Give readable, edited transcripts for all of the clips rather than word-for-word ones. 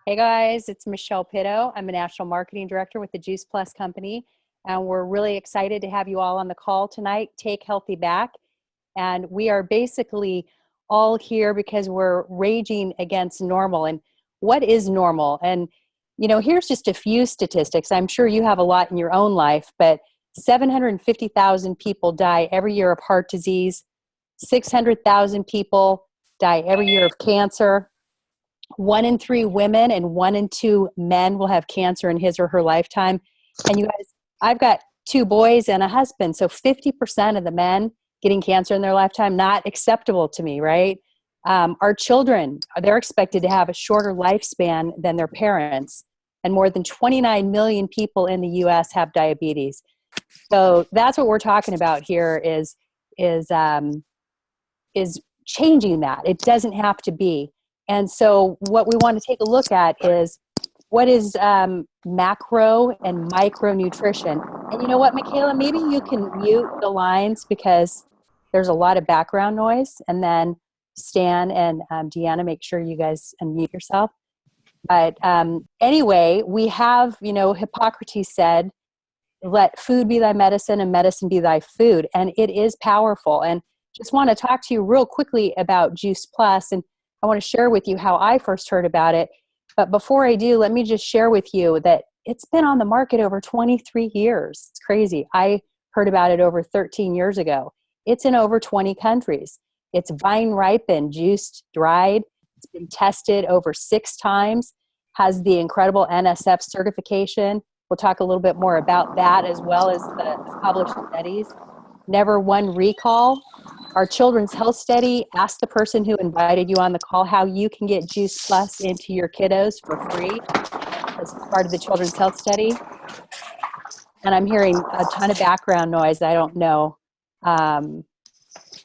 Hey guys, it's Michele Pitto. I'm a National Marketing Director with the Juice Plus Company, and we're really excited to have you all on the call tonight. Take Healthy Back. And we are basically all here because we're raging against normal. And what is normal? And, here's just a few statistics. I'm sure you have a lot in your own life, but 750,000 people die every year of heart disease. 600,000 people die every year of cancer. 1 in 3 women and 1 in 2 men will have cancer in his or her lifetime. And you guys, I've got 2 boys and a husband. So 50% of the men getting cancer in their lifetime, not acceptable to me, right? Our children, they're expected to have a shorter lifespan than their parents. And more than 29 million people in the US have diabetes. So that's what we're talking about here is changing that. It doesn't have to be. And so what we want to take a look at is what is macro and micronutrition. And you know what, Michaela, maybe you can mute the lines because there's a lot of background noise. And then Stan and Deanna, make sure you guys unmute yourself. But anyway, we have, Hippocrates said, let food be thy medicine and medicine be thy food. And it is powerful. And just want to talk to you real quickly about Juice Plus. And I want to share with you how I first heard about it. But before I do, let me just share with you that it's been on the market over 23 years. It's crazy. I heard about it over 13 years ago. It's in over 20 countries. It's vine ripened, juiced, dried. It's been tested over 6 times, has the incredible NSF certification. We'll talk a little bit more about that as well as the published studies. Never one recall. Our Children's Health Study asked the person who invited you on the call how you can get Juice Plus into your kiddos for free as part of the Children's Health Study. And I'm hearing a ton of background noise. I don't know.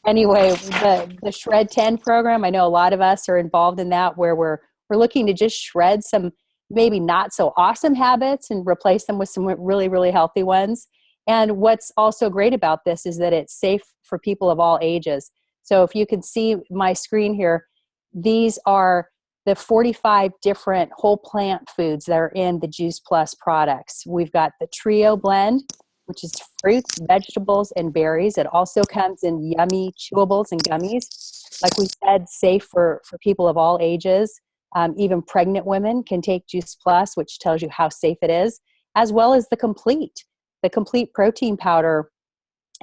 Anyway, the Shred 10 program, I know a lot of us are involved in that, where we're looking to just shred some maybe not so awesome habits and replace them with some really, really healthy ones. And what's also great about this is that it's safe for people of all ages. So if you can see my screen here, these are the 45 different whole plant foods that are in the Juice Plus products. We've got the Trio blend, which is fruits, vegetables, and berries. It also comes in yummy chewables and gummies. Like we said, safe for people of all ages. Even pregnant women can take Juice Plus, which tells you how safe it is, as well as the complete. The complete protein powder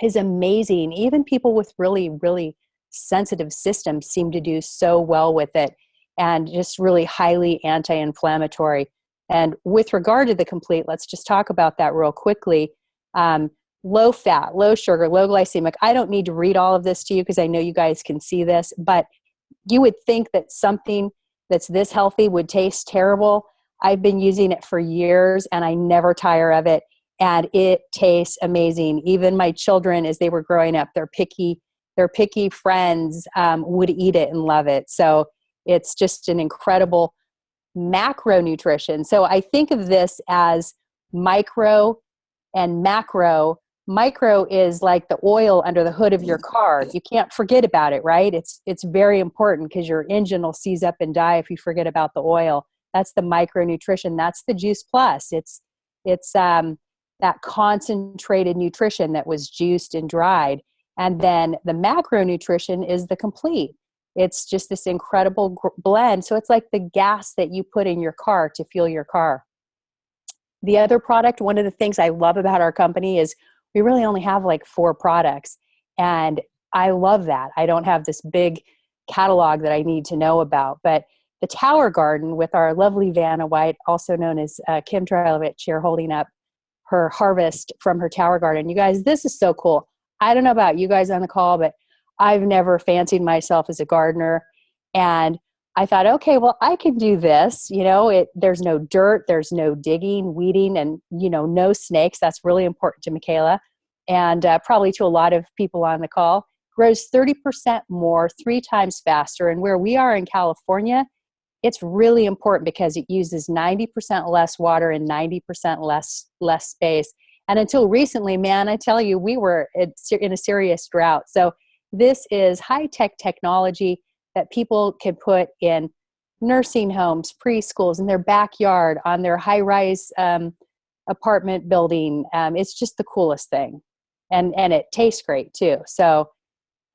is amazing. Even people with really, really sensitive systems seem to do so well with it, and just really highly anti-inflammatory. And with regard to the complete, let's just talk about that real quickly. Low fat, low sugar, low glycemic. I don't need to read all of this to you because I know you guys can see this, but you would think that something that's this healthy would taste terrible. I've been using it for years and I never tire of it. And it tastes amazing. Even my children, as they were growing up, their picky friends would eat it and love it. So it's just an incredible macronutrition. So I think of this as micro and macro. Micro is like the oil under the hood of your car. You can't forget about it, right? It's very important because your engine will seize up and die if you forget about the oil. That's the micronutrition. That's the Juice Plus. It's that concentrated nutrition that was juiced and dried. And then the macronutrition is the complete. It's just this incredible blend. So it's like the gas that you put in your car to fuel your car. The other product, one of the things I love about our company is we really only have like 4 products. And I love that. I don't have this big catalog that I need to know about. But the Tower Garden with our lovely Vanna White, also known as Kim Trilovich, here holding up her harvest from her Tower Garden. You guys, this is so cool. I don't know about you guys on the call, but I've never fancied myself as a gardener. And I thought, okay, well, I can do this. There's no dirt, there's no digging, weeding, and, no snakes. That's really important to Michaela and probably to a lot of people on the call. Grows 30% more, 3 times faster. And where we are in California, it's really important because it uses 90% less water and 90% less space. And until recently, man, I tell you, we were in a serious drought. So this is high-tech technology that people can put in nursing homes, preschools in their backyard, on their high-rise apartment building. It's just the coolest thing. And it tastes great too. So,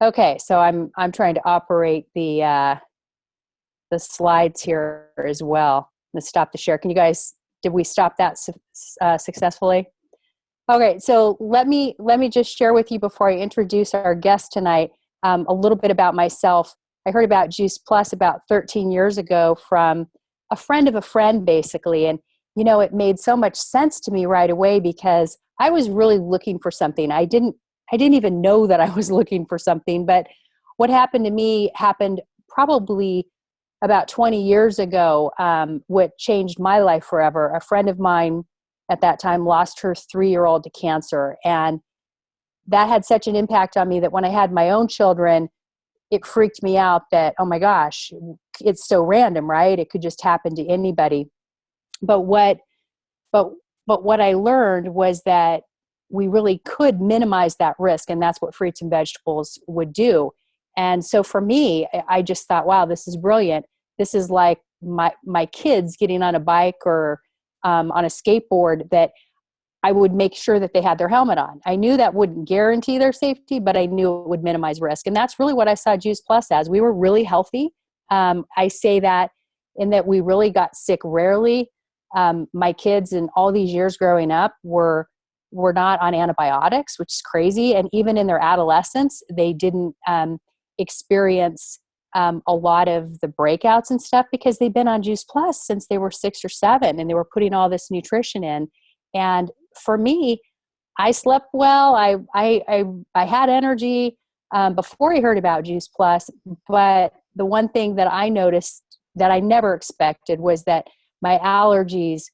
okay. So I'm trying to operate the slides here as well. Let's stop the share. Did we stop that successfully? Okay. So let me just share with you before I introduce our guest tonight, a little bit about myself. I heard about Juice Plus about 13 years ago from a friend of a friend, basically. And, it made so much sense to me right away because I was really looking for something. I didn't even know that I was looking for something, but what happened to me happened probably about 20 years ago, what changed my life forever. A friend of mine at that time lost her 3-year-old to cancer. And that had such an impact on me that when I had my own children, it freaked me out that, oh my gosh, it's so random, right? It could just happen to anybody. But what I learned was that we really could minimize that risk. And that's what fruits and vegetables would do. And so for me, I just thought, wow, this is brilliant. This is like my kids getting on a bike or on a skateboard, that I would make sure that they had their helmet on. I knew that wouldn't guarantee their safety, but I knew it would minimize risk. And that's really what I saw Juice Plus as. We were really healthy. I say that in that we really got sick rarely. My kids in all these years growing up were not on antibiotics, which is crazy. And even in their adolescence, they didn't experience a lot of the breakouts and stuff because they've been on Juice Plus since they were 6 or 7, and they were putting all this nutrition in. And for me, I slept well. I had energy before I heard about Juice Plus. But the one thing that I noticed that I never expected was that my allergies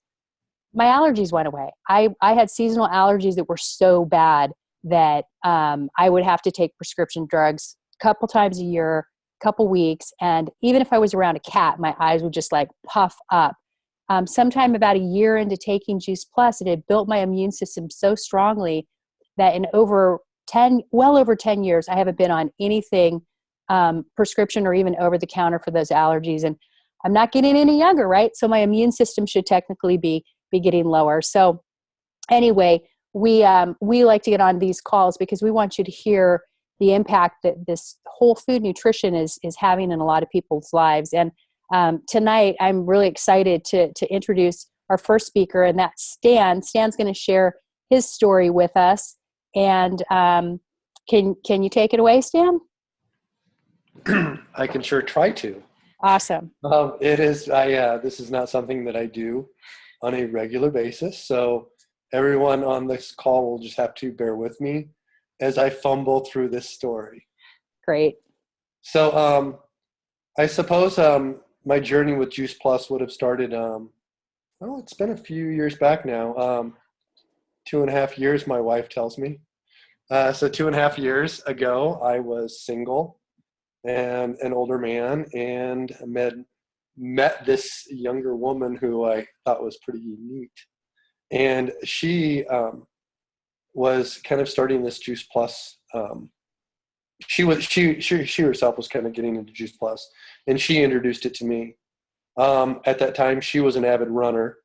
went away. I had seasonal allergies that were so bad that I would have to take prescription drugs a couple times a year, couple weeks. And even if I was around a cat, my eyes would just like puff up. Sometime about a year into taking Juice Plus, it had built my immune system so strongly that in well over 10 years, I haven't been on anything prescription or even over the counter for those allergies. And I'm not getting any younger, right? So my immune system should technically be getting lower. So anyway, we like to get on these calls because we want you to hear the impact that this whole food nutrition is having in a lot of people's lives. And tonight, I'm really excited to introduce our first speaker, and that's Stan. Stan's going to share his story with us. And can you take it away, Stan? I can sure try to. Awesome. This is not something that I do on a regular basis. So everyone on this call will just have to bear with me as I fumble through this story. Great. So I suppose my journey with Juice Plus would have started, it's been a few years back now. 2.5 years, my wife tells me. So 2.5 years ago, I was single and an older man, and met this younger woman who I thought was pretty neat. And she was kind of starting this Juice Plus. She herself was kind of getting into Juice Plus, and she introduced it to me. At that time, she was an avid runner,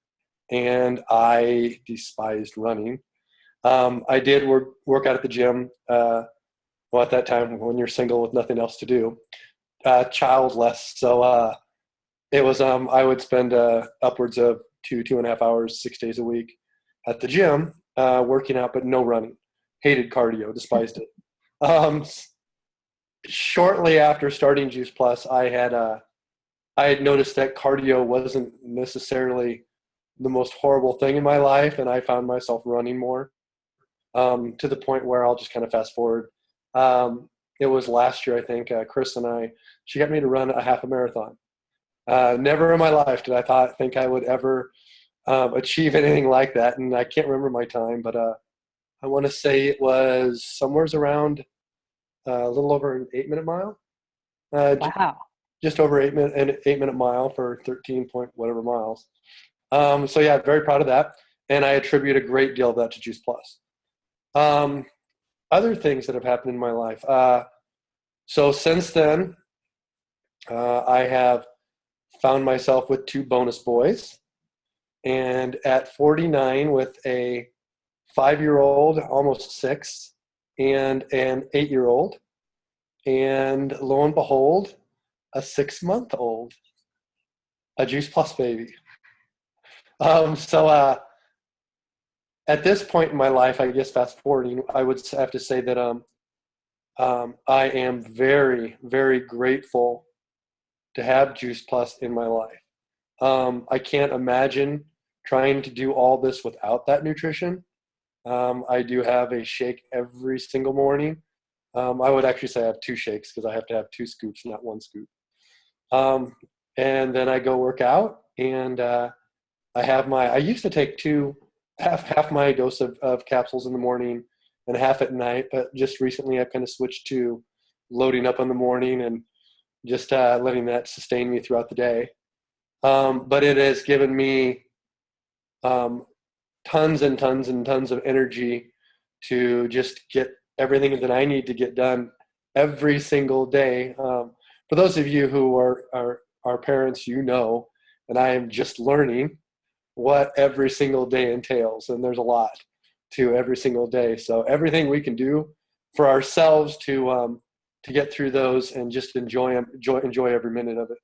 and I despised running. I did work out at the gym. At that time, when you're single with nothing else to do, childless. So it was. I would spend upwards of 2.5 hours, 6 days a week at the gym, working out, but no running. Hated cardio, despised it. Shortly after starting Juice Plus, I had noticed that cardio wasn't necessarily the most horrible thing in my life, and I found myself running more, to the point where I'll just kind of fast forward. It was last year, I think, Chris and she got me to run a half a marathon. Never in my life did I think I would ever achieve anything like that, and I can't remember my time, but I want to say it was somewhere around a little over an 8-minute mile. Wow. Just over 8-minute mile for 13 point whatever miles. So yeah, very proud of that. And I attribute a great deal of that to Juice Plus. Other things that have happened in my life. So since then, I have found myself with 2 bonus boys. And at 49 with a 5-year-old, almost 6, and an 8-year-old. And lo and behold, a 6-month-old, a Juice Plus baby. So at this point in my life, I guess fast forwarding, I would have to say that I am very, very grateful to have Juice Plus in my life. I can't imagine trying to do all this without that nutrition. I do have a shake every single morning. I would actually say I have 2 shakes because I have to have 2 scoops, not 1 scoop. And then I go work out, and I used to take half my dose of capsules in the morning and half at night, but just recently I've kind of switched to loading up in the morning and just letting that sustain me throughout the day. But it has given me tons and tons and tons of energy to just get everything that I need to get done every single day. For those of you who are parents, and I am just learning what every single day entails, and there's a lot to every single day. So everything we can do for ourselves to get through those and just enjoy every minute of it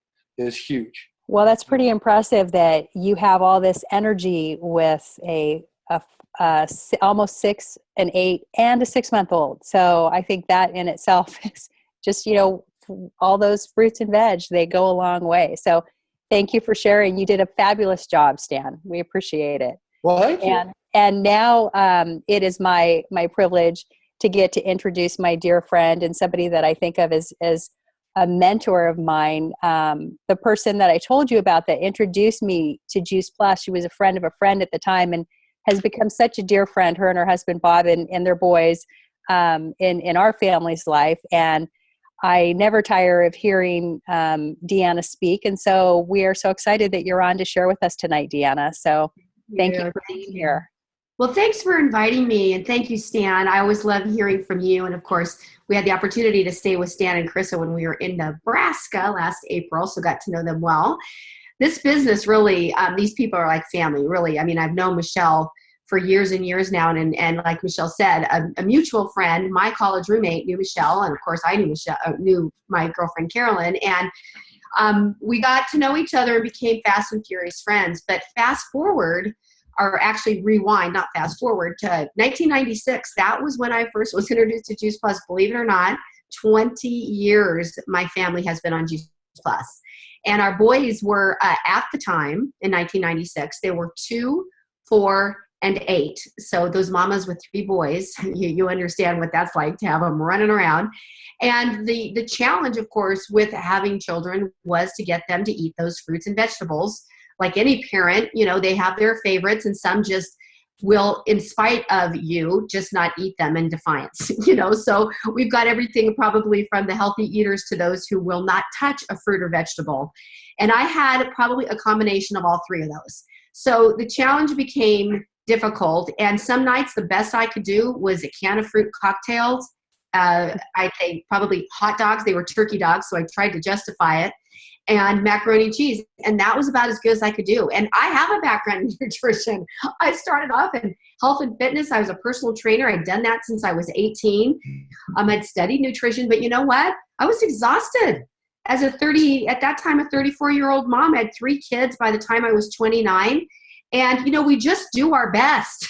is huge. Well, that's pretty impressive that you have all this energy with a almost 6, an 8, and a 6-month-old. So I think that in itself is just, all those fruits and veg, they go a long way. So thank you for sharing. You did a fabulous job, Stan. We appreciate it. Well, thank you. And now it is my privilege to get to introduce my dear friend and somebody that I think of as a mentor of mine. The person that I told you about that introduced me to Juice Plus, she was a friend of a friend at the time and has become such a dear friend, her and her husband, Bob, and their boys in our family's life. And I never tire of hearing Deana speak. And so we are so excited that you're on to share with us tonight, Deana. So thank you for being here. Well, thanks for inviting me, and thank you, Stan. I always love hearing from you. And of course, we had the opportunity to stay with Stan and Krista when we were in Nebraska last April, so got to know them well. This business really, these people are like family, really. I mean, I've known Michele for years and years now, and like Michele said, a mutual friend, my college roommate, knew Michele, and of course, I knew my girlfriend Carolyn, and we got to know each other and became fast and furious friends. But fast forward, or actually rewind, not fast forward, to 1996. That was when I first was introduced to Juice Plus. Believe it or not, 20 years my family has been on Juice Plus. And our boys were, at the time, in 1996, they were 2, 4, and 8. So those mamas with 3 boys, you understand what that's like to have them running around. And the challenge, of course, with having children was to get them to eat those fruits and vegetables. Like any parent, they have their favorites, and some just will, in spite of you, just not eat them in defiance, So we've got everything probably from the healthy eaters to those who will not touch a fruit or vegetable. And I had probably a combination of all 3 of those. So the challenge became difficult. And some nights the best I could do was a can of fruit cocktails. I think probably hot dogs. They were turkey dogs, so I tried to justify it. And macaroni and cheese. And that was about as good as I could do. And I have a background in nutrition. I started off in health and fitness. I was a personal trainer. I'd done that since I was 18. I'd studied nutrition, but you know what? I was exhausted. As at that time, a 34-year-old mom. I had 3 kids by the time I was 29. And, we just do our best.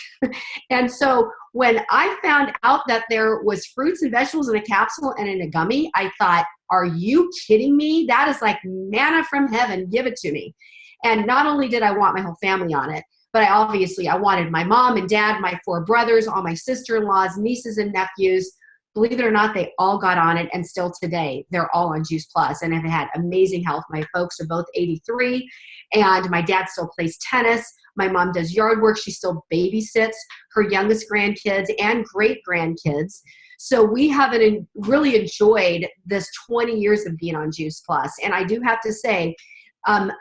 And so when I found out that there was fruits and vegetables in a capsule and in a gummy, I thought, are you kidding me? That is like manna from heaven. Give it to me. And not only did I want my whole family on it, but I wanted my mom and dad, my 4 brothers, all my sister-in-laws, nieces and nephews. Believe it or not, they all got on it, and still today, they're all on Juice Plus and have had amazing health. My folks are both 83, and my dad still plays tennis. My mom does yard work. She still babysits her youngest grandkids and great-grandkids. So we have really enjoyed this 20 years of being on Juice Plus. And I do have to say,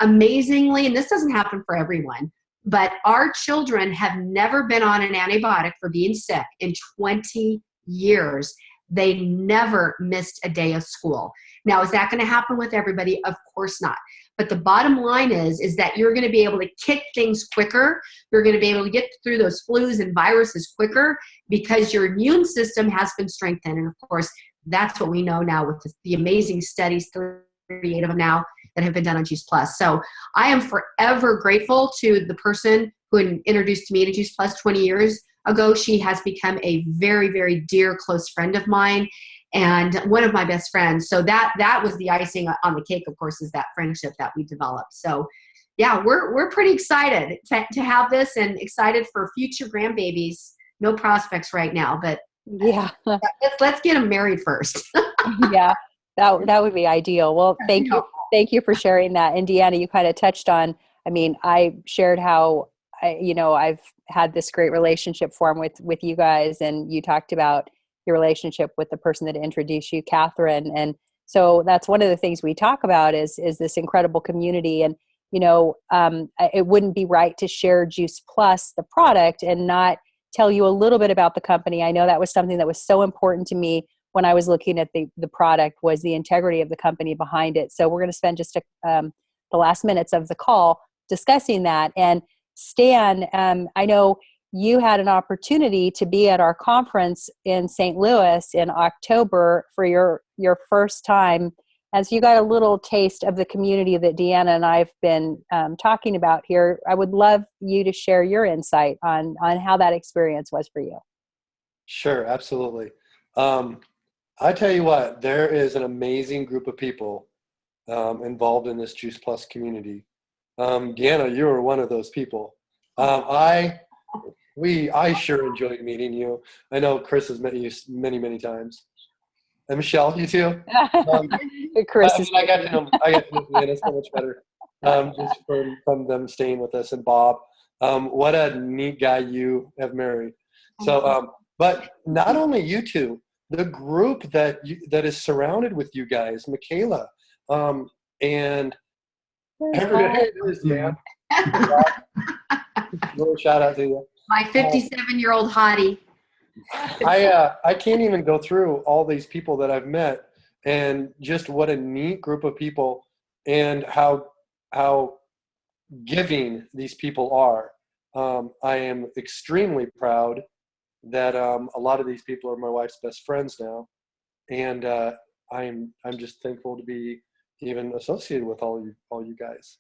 amazingly, and this doesn't happen for everyone, but our children have never been on an antibiotic for being sick in 20 years. They never missed a day of school. Now, is that going to happen with everybody? Of course not. But the bottom line is that you're going to be able to kick things quicker. You're going to be able to get through those flus and viruses quicker because your immune system has been strengthened. And of course, that's what we know now with the amazing studies, 38 of them now, that have been done on Juice Plus. So I am forever grateful to the person who introduced me to Juice Plus 20 years ago. She has become a very, very dear, close friend of mine and one of my best friends. So that was the icing on the cake, of course, is that friendship that we developed. So yeah, we're pretty excited to have this and excited for future grandbabies. No prospects right now, but Yeah. let's get them married first. Yeah, that would be ideal. Well, thank you. Thank you for sharing that. And Deana, you kind of touched on, I mean, I shared how I've had this great relationship form with you guys, and you talked about your relationship with the person that introduced you, Catherine. And so that's one of the things we talk about is this incredible community. And, it wouldn't be right to share Juice Plus, the product, and not tell you a little bit about the company. I know that was something that was so important to me when I was looking at the product, was the integrity of the company behind it. So we're going to spend just the last minutes of the call discussing that. And Stan, I know you had an opportunity to be at our conference in St. Louis in October for your first time. And so you got a little taste of the community that Deana and I've been talking about here. I would love you to share your insight on how that experience was for you. Sure, absolutely. I tell you what, there is an amazing group of people involved in this Juice Plus community. Deana, you were one of those people. I sure enjoyed meeting you. I know Chris has met you many, many times. And Michelle, you too? Chris I got to know Deana so much better just from them staying with us. And Bob, what a neat guy you have married. So, but not only you two, the group that is surrounded with you guys, Michele, and there's Dan. Little shout out to you. My 57-year-old hottie. I can't even go through all these people that I've met, and just what a neat group of people, and how giving these people are. I am extremely proud that a lot of these people are my wife's best friends now, and I'm just thankful to be even associated with all you guys.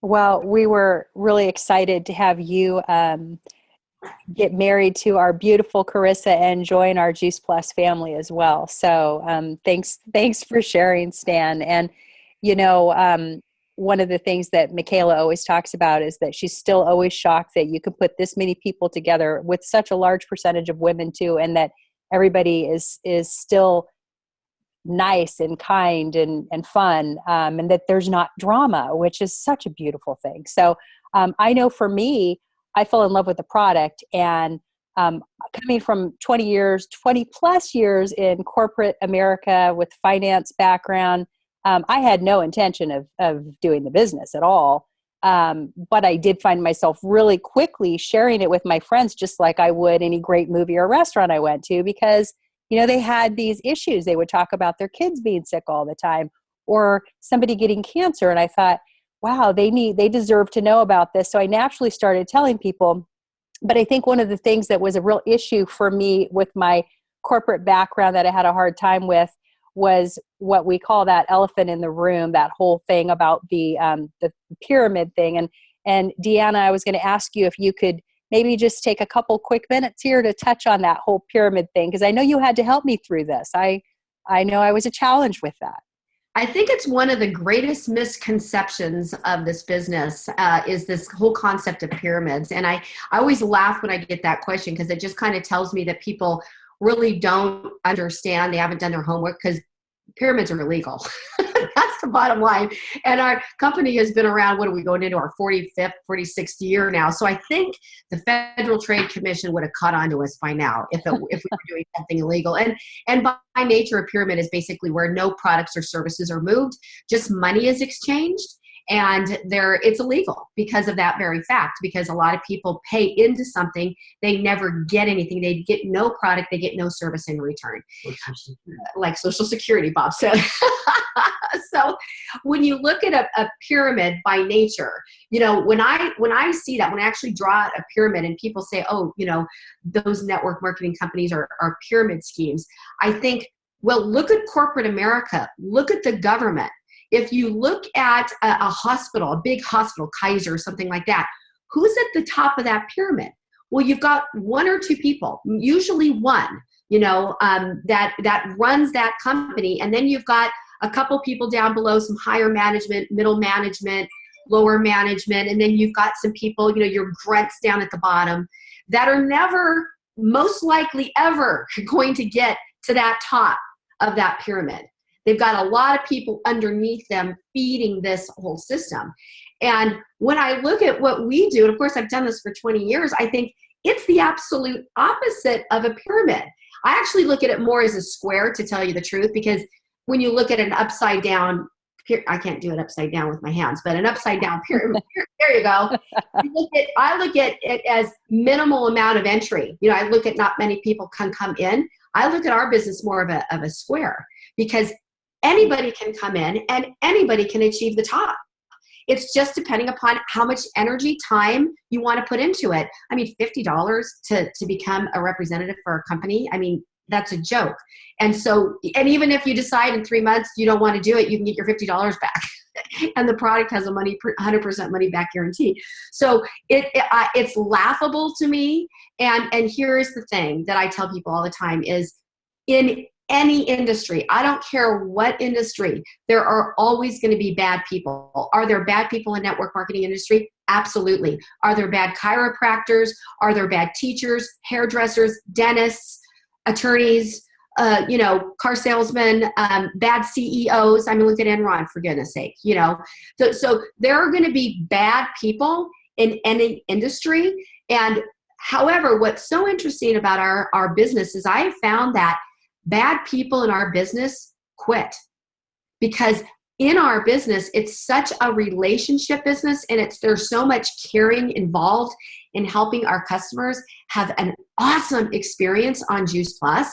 Well, we were really excited to have you get married to our beautiful Carissa and join our Juice Plus family as well. So thanks for sharing, Stan. And one of the things that Michele always talks about is that she's still always shocked that you can put this many people together with such a large percentage of women too, and that everybody is still nice and kind and fun, and that there's not drama, which is such a beautiful thing. So I know for me, I fell in love with the product, and coming from 20 plus years in corporate America with finance background, I had no intention of doing the business at all. But I did find myself really quickly sharing it with my friends, just like I would any great movie or restaurant I went to, because they had these issues. They would talk about their kids being sick all the time, or somebody getting cancer. And I thought, wow, they deserve to know about this. So I naturally started telling people. But I think one of the things that was a real issue for me with my corporate background that I had a hard time with was what we call that elephant in the room, that whole thing about the pyramid thing. And Deana, I was going to ask you if you could maybe just take a couple quick minutes here to touch on that whole pyramid thing, because I know you had to help me through this. I know I was a challenge with that. I think it's one of the greatest misconceptions of this business is this whole concept of pyramids. And I always laugh when I get that question, because it just kind of tells me that people really don't understand. They haven't done their homework, because pyramids are illegal. That's the bottom line. And our company has been around, what are we going into our 45th, 46th year now. So I think the Federal Trade Commission would have caught on to us by now if we were doing something illegal. And by nature, a pyramid is basically where no products or services are moved, just money is exchanged. And it's illegal because of that very fact, because a lot of people pay into something, they never get anything. They get no product, they get no service in return. Like Social Security, Bob said. So when you look at a pyramid by nature, when I see that, when I actually draw out a pyramid and people say, oh, those network marketing companies are pyramid schemes, I think, well, look at corporate America, look at the government. If you look at a hospital, a big hospital, Kaiser or something like that, who's at the top of that pyramid? Well, you've got one or two people, usually one, that runs that company. And then you've got a couple people down below, some higher management, middle management, lower management. And then you've got some people, your grunts down at the bottom that are never, most likely ever going to get to that top of that pyramid. They've got a lot of people underneath them feeding this whole system. And when I look at what we do, and of course I've done this for 20 years, I think it's the absolute opposite of a pyramid. I actually look at it more as a square, to tell you the truth, because when you look at an upside down, I can't do it upside down with my hands, but an upside down pyramid, there you go. I look at it as minimal amount of entry. I look at not many people can come in. I look at our business more of a square, because anybody can come in and anybody can achieve the top. It's just depending upon how much energy, time you want to put into it. I mean, $50 to become a representative for a company, I mean, that's a joke. And even if you decide in 3 months you don't want to do it, you can get your $50 back. And the product has a 100% money back guarantee. So it's laughable to me. And here's the thing that I tell people all the time is, in any industry, I don't care what industry, there are always going to be bad people. Are there bad people in network marketing industry? Absolutely. Are there bad chiropractors? Are there bad teachers, hairdressers, dentists, attorneys, car salesmen, bad CEOs? I mean, look at Enron, for goodness sake, So there are going to be bad people in any industry. And however, what's so interesting about our business is I have found that bad people in our business quit, because in our business, it's such a relationship business, and there's so much caring involved in helping our customers have an awesome experience on Juice Plus,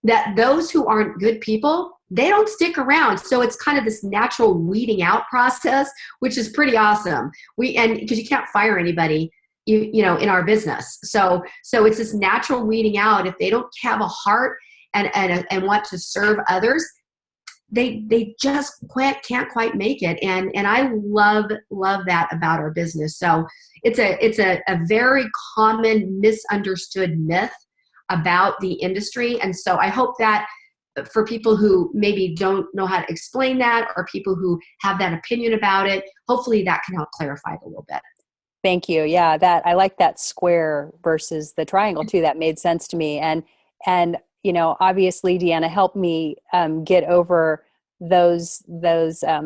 that those who aren't good people, they don't stick around. So it's kind of this natural weeding out process, which is pretty awesome. Because you can't fire anybody, in our business. So it's this natural weeding out. If they don't have a heart and want to serve others, they just can't quite make it. And I love that about our business. So it's a very common misunderstood myth about the industry. And so I hope that for people who maybe don't know how to explain that, or people who have that opinion about it, hopefully that can help clarify it a little bit. Thank you. Yeah, I like that square versus the triangle too. That made sense to me. And obviously, Deana helped me get over those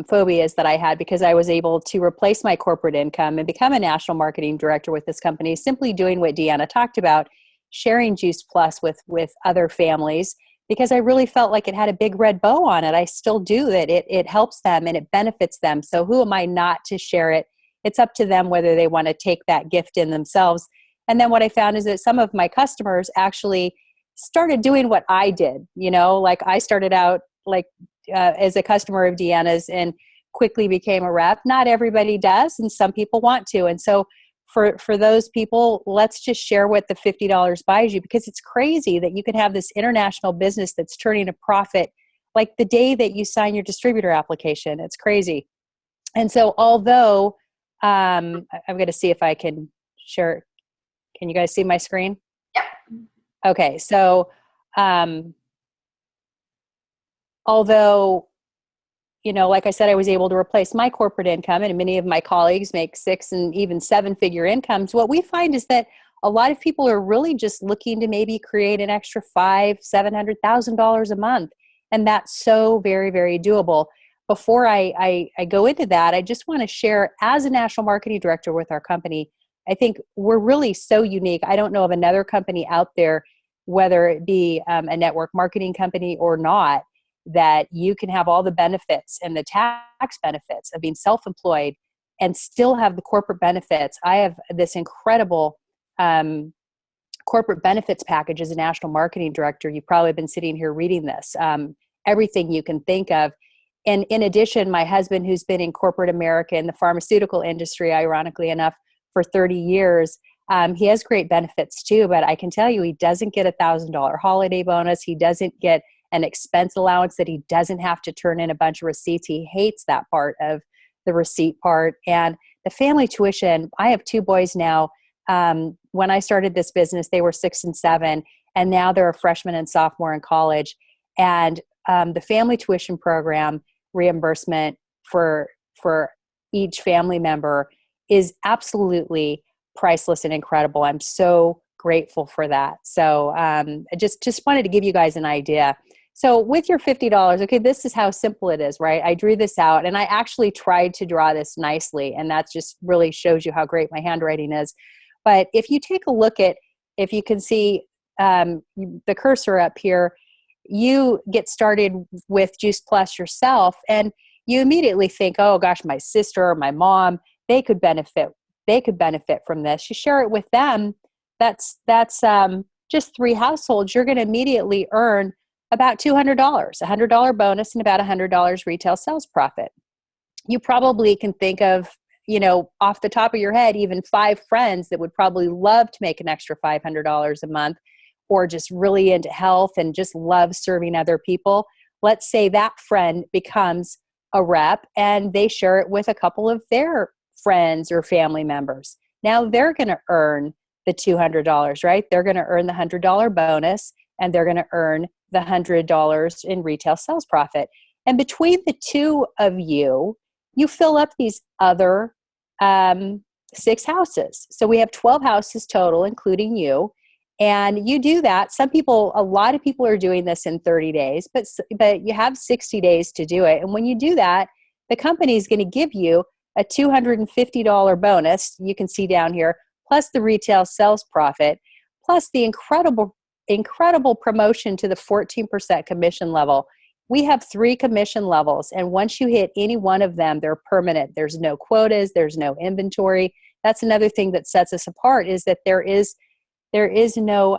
phobias that I had, because I was able to replace my corporate income and become a national marketing director with this company, simply doing what Deana talked about, sharing Juice Plus with other families, because I really felt like it had a big red bow on it. I still do that. It helps them and it benefits them. So who am I not to share it? It's up to them whether they want to take that gift in themselves. And then what I found is that some of my customers actually started doing what I did. Like I started out as a customer of Deana's and quickly became a rep. Not everybody does, and some people want to. And so for those people, let's just share what the $50 buys you, because it's crazy that you can have this international business that's turning a profit like the day that you sign your distributor application. It's crazy. And so although I'm going to see if I can share. Can you guys see my screen? Yep. Okay. So, although, like I said, I was able to replace my corporate income, and many of my colleagues make 6 and even 7-figure incomes. What we find is that a lot of people are really just looking to maybe create an extra $500,000-$700,000 a month. And that's so very, very doable. Before I go into that, I just want to share, as a national marketing director with our company, I think we're really so unique. I don't know of another company out there, whether it be a network marketing company or not, that you can have all the benefits and the tax benefits of being self-employed, and still have the corporate benefits. I have this incredible corporate benefits package as a national marketing director. You've probably been sitting here reading this, everything you can think of. And in addition, my husband, who's been in corporate America in the pharmaceutical industry, ironically enough, for 30 years, he has great benefits too, but I can tell you he doesn't get $1,000 holiday bonus. He doesn't get an expense allowance that he doesn't have to turn in a bunch of receipts. He hates that part of the receipt part. And the family tuition, I have 2 boys now. When I started this business, they were 6 and 7, and now they're a freshman and sophomore in college. And the family tuition program reimbursement for each family member is absolutely priceless and incredible. I'm so grateful for that. So I just wanted to give you guys an idea. So with your $50, okay, this is how simple it is, right? I drew this out, and I actually tried to draw this nicely, and that just really shows you how great my handwriting is. But if you take a look at, if you can see the cursor up here, you get started with Juice Plus yourself, and you immediately think, oh gosh, my sister or my mom, they could benefit from this. You share it with them. That's just 3 households. You're going to immediately earn about $200, $100 bonus and about $100 retail sales profit. You probably can think of, off the top of your head, even 5 friends that would probably love to make an extra $500 a month, or just really into health and just love serving other people. Let's say that friend becomes a rep and they share it with a couple of their friends or family members. Now they're going to earn the $200, right? They're going to earn the $100 bonus, and they're going to earn the $100 in retail sales profit. And between the 2 of you, you fill up these other 6 houses. So we have 12 houses total, including you. And you do that. A lot of people are doing this in 30 days, but you have 60 days to do it. And when you do that, the company is going to give you a $250 bonus, you can see down here, plus the retail sales profit, plus the incredible promotion to the 14% commission level. We have 3 commission levels, and once you hit any one of them, they're permanent. There's no quotas, there's no inventory. That's another thing that sets us apart, is that there is no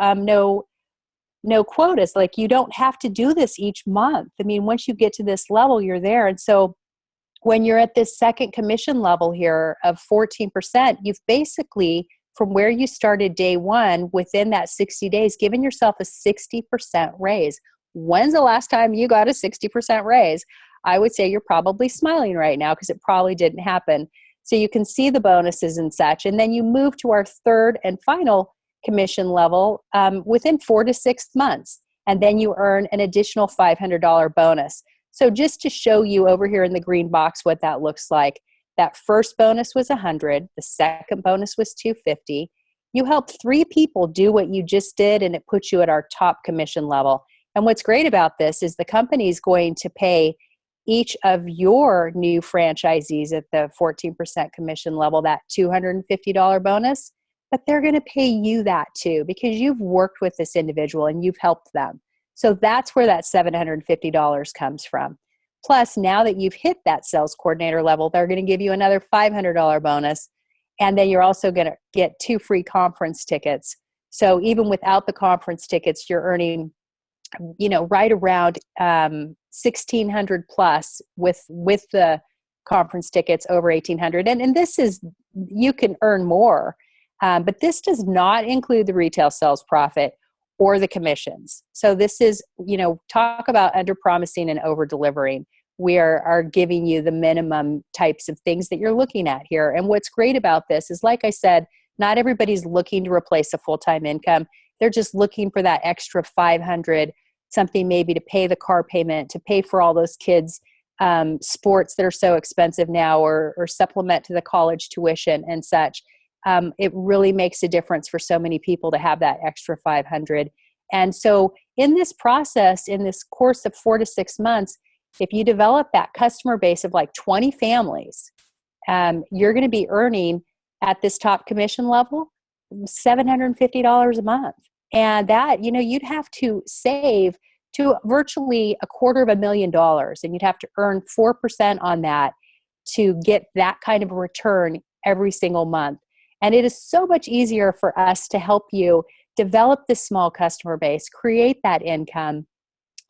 quotas. Like, you don't have to do this each month. I mean, once you get to this level, you're there. And so when you're at this second commission level here of 14%, you've basically, from where you started day one, within that 60 days, given yourself a 60% raise. When's the last time you got a 60% raise? I would say you're probably smiling right now, because it probably didn't happen. So you can see the bonuses and such. And then you move to our third and final commission level within 4 to 6 months. And then you earn an additional $500 bonus. So just to show you over here in the green box what that looks like, that first bonus was $100, the second bonus was $250. You helped 3 people do what you just did, and it puts you at our top commission level. And what's great about this is the company is going to pay each of your new franchisees at the 14% commission level that $250 bonus, but they're going to pay you that too, because you've worked with this individual and you've helped them. So that's where that $750 comes from. Plus, now that you've hit that sales coordinator level, they're going to give you another $500 bonus. And then you're also going to get 2 free conference tickets. So even without the conference tickets, you're earning, right around $1,600 plus with the conference tickets, over $1,800. And this is, you can earn more, but this does not include the retail sales profit or the commissions. So this is, talk about under promising and over delivering. We are giving you the minimum types of things that you're looking at here. And what's great about this is, like I said, not everybody's looking to replace a full-time income. They're just looking for that extra $500, something maybe to pay the car payment, to pay for all those kids' sports that are so expensive now, or supplement to the college tuition and such. It really makes a difference for so many people to have that extra $500. And so in this process, in this course of 4 to 6 months, if you develop that customer base of like 20 families, you're going to be earning at this top commission level $750 a month. And that, you'd have to save to virtually $250,000, and you'd have to earn 4% on that. to get that kind of a return every single month. And it is so much easier for us to help you develop this small customer base, create that income,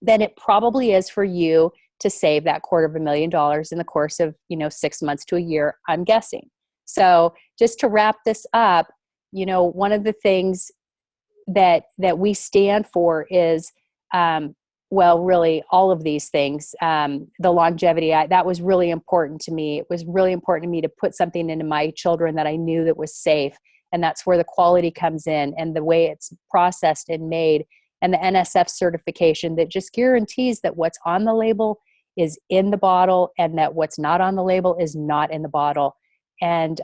than it probably is for you to save that $250,000 in the course of, 6 months to a year, I'm guessing. So just to wrap this up, one of the things that we stand for is, really all of these things. The longevity, that was really important to me. It was really important to me to put something into my children that I knew that was safe. And that's where the quality comes in, and the way it's processed and made, and the NSF certification that just guarantees that what's on the label is in the bottle, and that what's not on the label is not in the bottle. And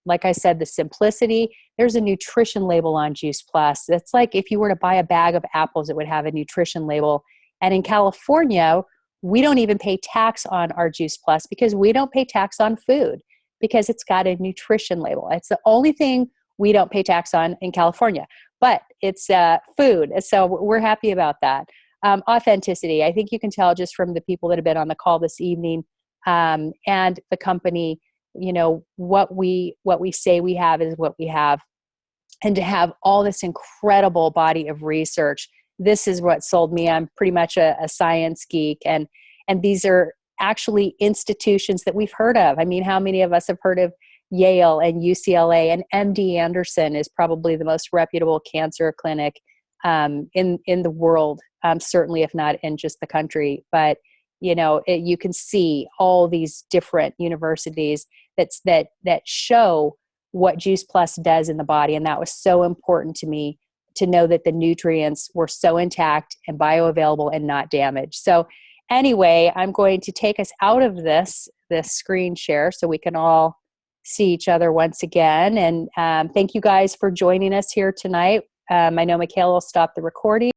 like I said, the simplicity, there's a nutrition label on Juice Plus. It's like if you were to buy a bag of apples, it would have a nutrition label. And in California, we don't even pay tax on our Juice Plus because we don't pay tax on food, because it's got a nutrition label. It's the only thing we don't pay tax on in California, but it's food. So we're happy about that. Authenticity, I think you can tell just from the people that have been on the call this evening, and the company, what we say we have is what we have. And to have all this incredible body of research, this is what sold me. I'm pretty much a science geek, and these are actually institutions that we've heard of. I mean, how many of us have heard of Yale and UCLA, and MD Anderson is probably the most reputable cancer clinic in the world, certainly if not in just the country. But you can see all these different universities that show what Juice Plus does in the body, and that was so important to me, to know that the nutrients were so intact and bioavailable and not damaged. So anyway, I'm going to take us out of this screen share so we can all see each other once again. And thank you guys for joining us here tonight. I know Michele will stop the recording.